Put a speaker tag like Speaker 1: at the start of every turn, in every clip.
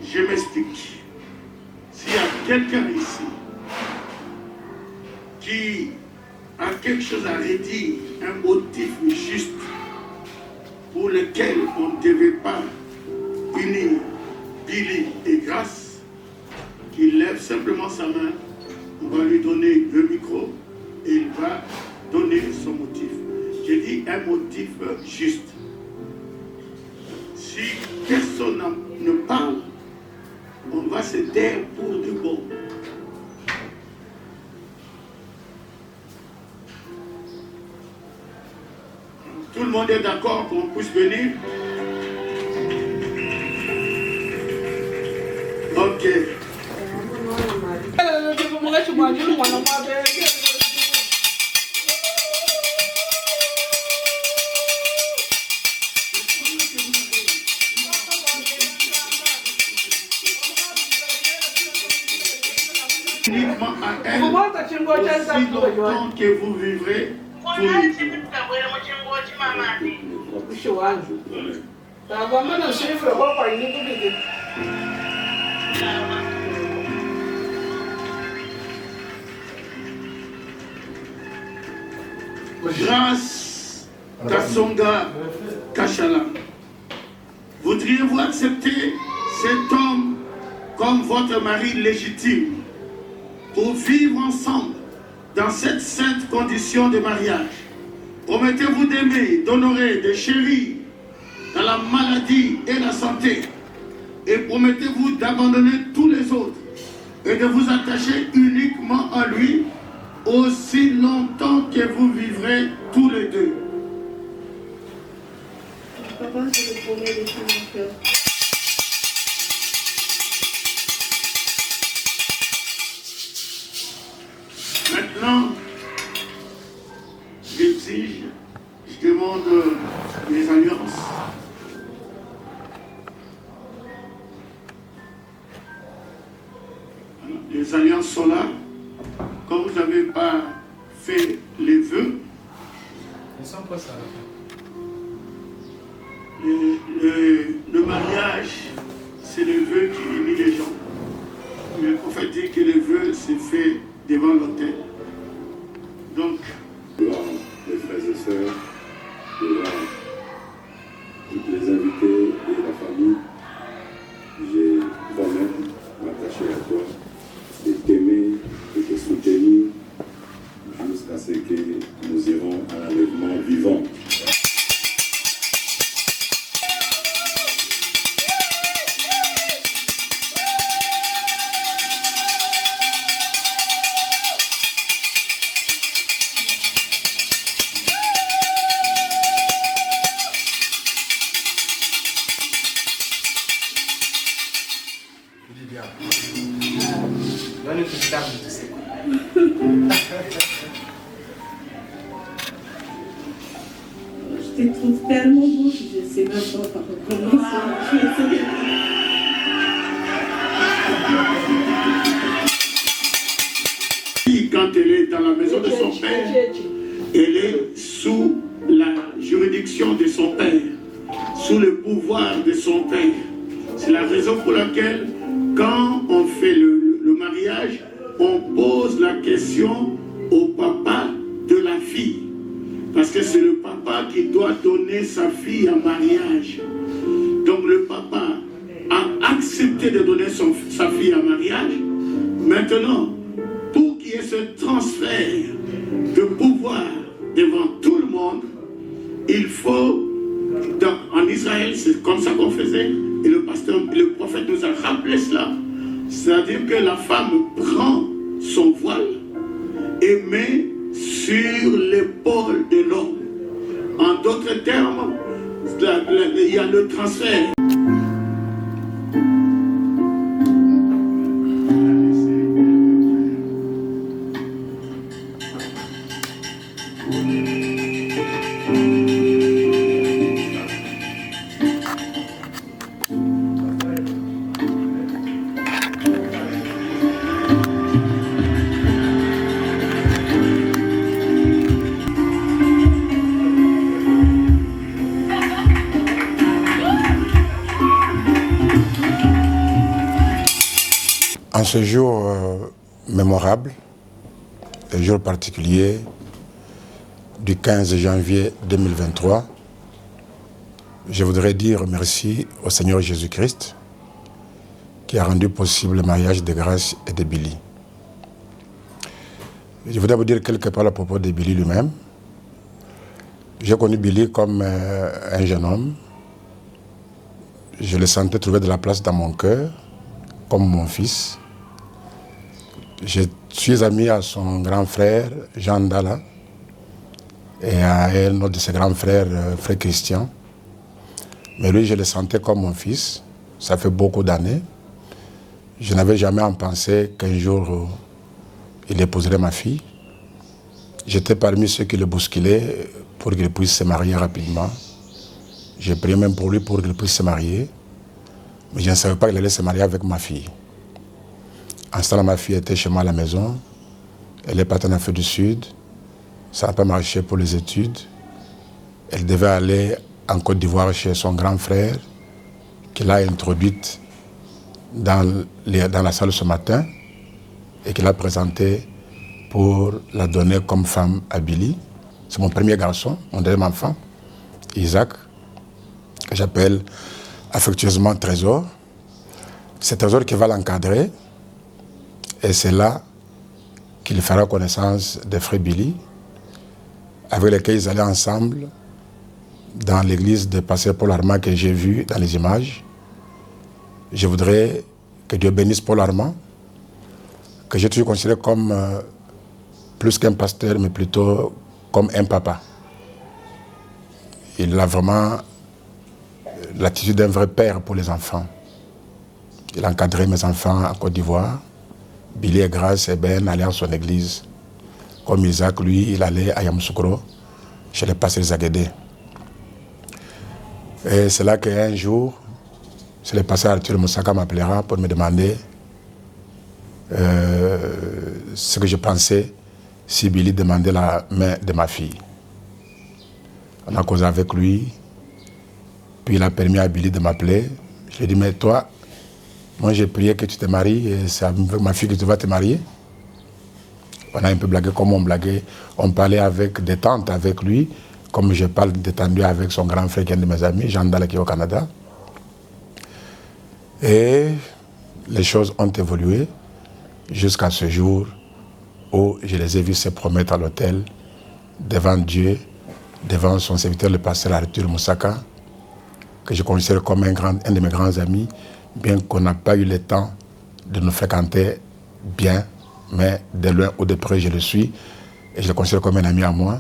Speaker 1: Je m'explique. S'il y a quelqu'un ici qui a quelque chose à redire, un motif juste pour lequel on ne devait pas unir Billy et Grâce, qu'il lève simplement sa main, on va lui donner le micro et il va donner son motif. J'ai dit un motif juste. Si personne ne parle, on va se taire pour de bon. Tout le monde est d'accord qu'on puisse venir? Ok. Uniquement à elle, aussi longtemps que vous vivrez tous les jours. Grâce Kassonga Kachala, voudriez-vous accepter cet homme comme votre mari légitime pour vivre ensemble dans cette sainte condition de mariage? Promettez-vous d'aimer, d'honorer, de chérir dans la maladie et la santé, et promettez-vous d'abandonner tous les autres et de vous attacher uniquement à lui aussi longtemps que vous vivrez tous les deux?
Speaker 2: Papa, je le promets de tout mon cœur.
Speaker 1: Maintenant, j'exige, je demande les alliances. Les alliances sont là. Comme vous n'avez pas fait les vœux, le mariage, c'est le vœu qui unit les gens. Le prophète dit que le vœu s'est fait devant l'autel. Donc,
Speaker 3: devant les frères et sœurs, devant toutes les invités et la famille, j'ai moi-même m'attaché à toi et t'aimer et te soutenir jusqu'à ce que nous irons à l'enlèvement vivant.
Speaker 2: Je te trouve tellement beau que je ne sais même pas par comment tu es célèbre.
Speaker 1: Quand elle est dans la maison de son père, elle est sous la juridiction de son père, sous le pouvoir de son père. C'est la raison pour laquelle, quand on fait le mariage, on pose la question au papa de la fille. Parce que c'est le papa qui doit donner sa fille en mariage. Donc le papa a accepté de donner sa fille en mariage. Maintenant, pour qu'il y ait ce transfert de pouvoir devant tout le monde, il faut, en Israël, c'est comme ça qu'on faisait, et le prophète nous a rappelé cela. C'est-à-dire que la femme prend son voile et met sur l'épaule de l'homme. En d'autres termes, il y a le transfert.
Speaker 4: En ce jour mémorable, un jour particulier du 15 janvier 2023, je voudrais dire merci au Seigneur Jésus-Christ qui a rendu possible le mariage de Grace et de Billy. Je voudrais vous dire quelques paroles à propos de Billy lui-même. J'ai connu Billy comme un jeune homme. Je le sentais trouver de la place dans mon cœur, comme mon fils. Je suis ami à son grand frère, Jean Dalla, et à un autre de ses grands frères, frère Christian. Mais lui, je le sentais comme mon fils. Ça fait beaucoup d'années. Je n'avais jamais en pensé qu'un jour, il épouserait ma fille. J'étais parmi ceux qui le bousculaient pour qu'il puisse se marier rapidement. J'ai prié même pour lui pour qu'il puisse se marier. Mais je ne savais pas qu'il allait se marier avec ma fille. En ce temps-là, ma fille était chez moi à la maison. Elle est partie en Afrique du Sud. Ça n'a pas marché pour les études. Elle devait aller en Côte d'Ivoire chez son grand frère, qui l'a introduite dans la salle ce matin et qui l'a présentée pour la donner comme femme à Billy. C'est mon premier garçon, mon deuxième enfant, Isaac, que j'appelle affectueusement Trésor. C'est Trésor qui va l'encadrer et c'est là qu'il fera connaissance des frères Billy, avec lesquels ils allaient ensemble dans l'église de Pasteur Paul Armand que j'ai vu dans les images. Je voudrais que Dieu bénisse Paul Armand, que j'ai toujours considéré comme plus qu'un pasteur, mais plutôt comme un papa. Il a vraiment l'attitude d'un vrai père pour les enfants. Il a encadré mes enfants en Côte d'Ivoire. Billy et Grace et Ben allaient à son église. Comme Isaac, lui, il allait à Yamoussoukro, chez les pasteurs Zaguédé. Et c'est là qu'un jour, c'est le pasteur Arthur Moussaka m'appellera pour me demander ce que je pensais si Billy demandait la main de ma fille. On a causé avec lui, puis il a permis à Billy de m'appeler. Je lui ai dit, mais toi, moi j'ai prié que tu te maries et c'est avec ma fille que tu vas te marier. On a un peu blagué comme on blaguait. On parlait avec détente avec lui, comme je parle détendu avec son grand frère qui est un de mes amis, Jean Dalla qui est au Canada. Et les choses ont évolué jusqu'à ce jour où je les ai vus se promettre à l'autel devant Dieu, devant son serviteur, le pasteur Arthur Moussaka, que je considère comme un de mes grands amis, bien qu'on n'a pas eu le temps de nous fréquenter bien, mais de loin ou de près, je le suis, et je le considère comme un ami à moi.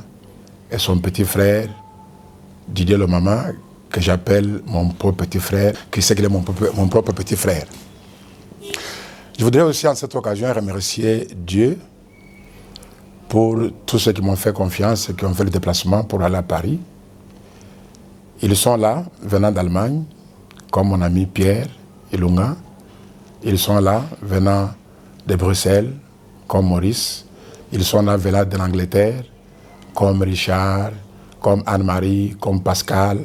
Speaker 4: Et son petit frère, Didier le Maman, que j'appelle mon propre petit frère, qui sait qu'il est mon propre petit frère. Je voudrais aussi en cette occasion remercier Dieu pour tous ceux qui m'ont fait confiance et qui ont fait le déplacement pour aller à Paris. Ils sont là, venant d'Allemagne, comme mon ami Pierre Ilunga. Ils sont là, venant de Bruxelles, comme Maurice. Ils sont là, venant de l'Angleterre, comme Richard, comme Anne-Marie, comme Pascal.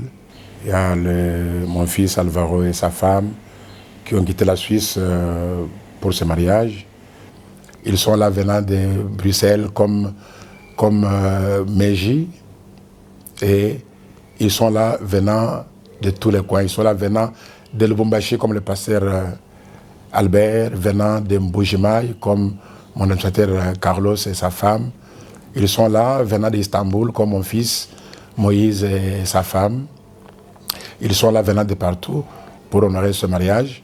Speaker 4: Il y a mon fils Alvaro et sa femme qui ont quitté la Suisse pour ce mariage. Ils sont là venant de Bruxelles comme Meji. Et ils sont là venant de tous les coins. Ils sont là venant de Lubumbashi comme le pasteur Albert, venant de Mbujimaï comme mon administrateur Carlos et sa femme. Ils sont là venant d'Istanbul comme mon fils Moïse et sa femme. Ils sont là venant de partout pour honorer ce mariage.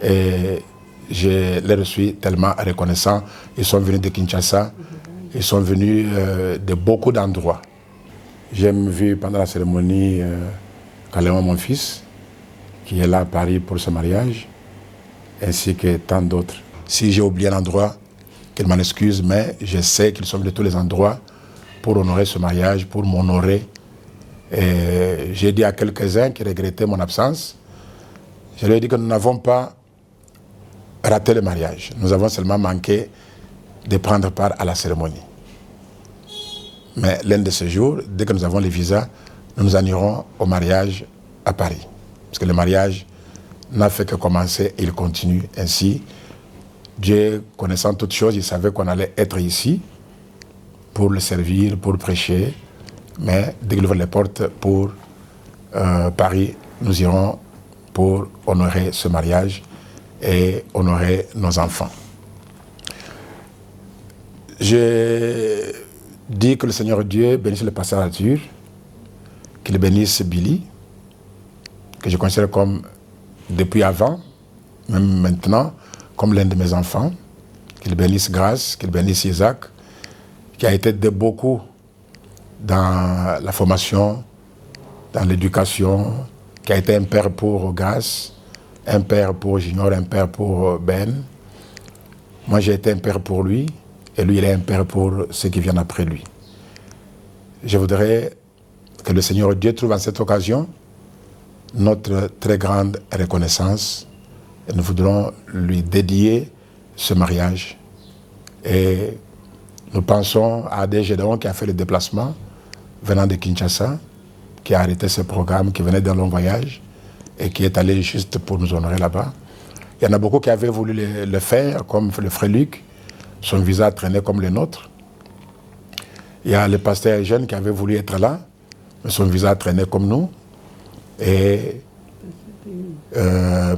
Speaker 4: Et je les suis tellement reconnaissant. Ils sont venus de Kinshasa. Ils sont venus de beaucoup d'endroits. J'ai vu pendant la cérémonie Kaléon, mon fils, qui est là à Paris pour ce mariage, ainsi que tant d'autres. Si j'ai oublié un endroit, qu'il m'en excuse, mais je sais qu'ils sont venus de tous les endroits pour honorer ce mariage, pour m'honorer. Et j'ai dit à quelques-uns qui regrettaient mon absence, je leur ai dit que nous n'avons pas raté le mariage. Nous avons seulement manqué de prendre part à la cérémonie. Mais l'un de ces jours, dès que nous avons les visas, nous en irons au mariage à Paris. Parce que le mariage n'a fait que commencer et il continue ainsi. Dieu, connaissant toutes choses, il savait qu'on allait être ici pour le servir, pour prêcher. Mais dès qu'il ouvre les portes pour Paris, nous irons pour honorer ce mariage et honorer nos enfants. Je dis que le Seigneur Dieu bénisse le pasteur Arthur, qu'il bénisse Billy, que je considère comme, depuis avant, même maintenant, comme l'un de mes enfants, qu'il bénisse Grâce, qu'il bénisse Isaac, qui a été de beaucoup dans la formation, dans l'éducation, qui a été un père pour Grâce, un père pour Junior, un père pour Ben. Moi, j'ai été un père pour lui, et lui, il est un père pour ceux qui viennent après lui. Je voudrais que le Seigneur Dieu trouve en cette occasion notre très grande reconnaissance. Et nous voudrons lui dédier ce mariage. Et nous pensons à Adé Gédéon qui a fait le déplacement venant de Kinshasa, qui a arrêté ce programme, qui venait d'un long voyage et qui est allé juste pour nous honorer là-bas. Il y en a beaucoup qui avaient voulu le faire, comme le frère Luc. Son visa traînait comme le nôtre. Il y a le pasteur jeune qui avait voulu être là, mais son visa traînait comme nous. Et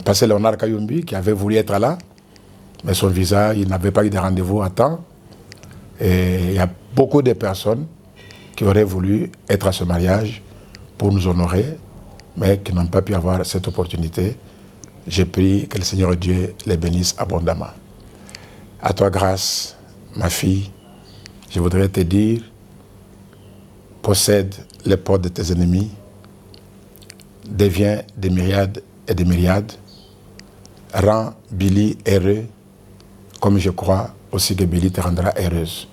Speaker 4: pasteur Léonard Kayumbi qui avait voulu être là, mais son visa, il n'avait pas eu de rendez-vous à temps. Et il y a beaucoup de personnes qui auraient voulu être à ce mariage pour nous honorer, mais qui n'ont pas pu avoir cette opportunité. J'ai prié que le Seigneur Dieu les bénisse abondamment. À toi, Grâce, ma fille, je voudrais te dire, possède les portes de tes ennemis, deviens des myriades et des myriades, rends Billy heureux, comme je crois aussi que Billy te rendra heureuse.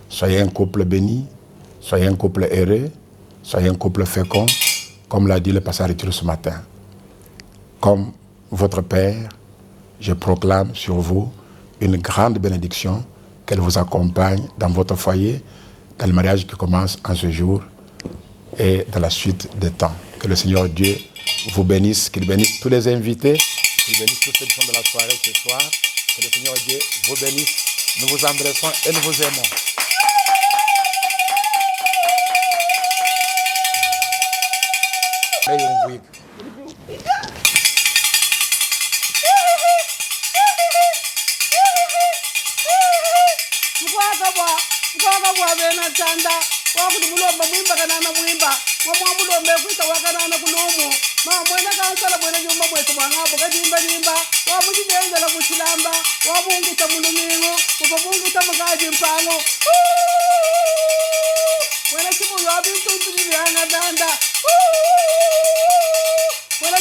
Speaker 4: Soyez un couple béni, soyez un couple heureux, soyez un couple fécond, comme l'a dit le pasteur Arthur ce matin. Comme votre Père, je proclame sur vous une grande bénédiction, qu'elle vous accompagne dans votre foyer, dans le mariage qui commence en ce jour et dans la suite des temps. Que le Seigneur Dieu vous bénisse, qu'il bénisse tous les invités, qu'il bénisse tous ceux qui sont de la soirée ce soir. Que le Seigneur Dieu vous bénisse. Nous vous embrassons et nous vous aimons.
Speaker 5: wakuti mulomba mwimba kanana mwimba mwamwa mulombe kwita wakanana kunomo mwene kansala mwene nyumba mwese mwangapo kajimba nyimba wamuchitenzela kuchilamba wamungita mulumingo kupamungita mukaji mpango mwene chimuyi wabintuntunilianga danda mwene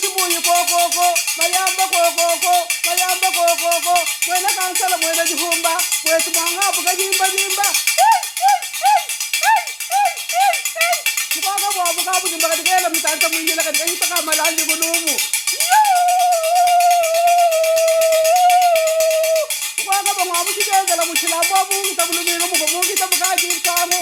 Speaker 5: chimuyi kokoko mayamba kokoko mwene kansala mwene jihumba mwese mwangapo kajimba nyimba mukaka bwabu kabudimba katikela mtanta mwinjila katika hitaka malandi kunumu mukaka bwabu chitengela muchilamba mungita mulumingo mukomungita mukaji mpango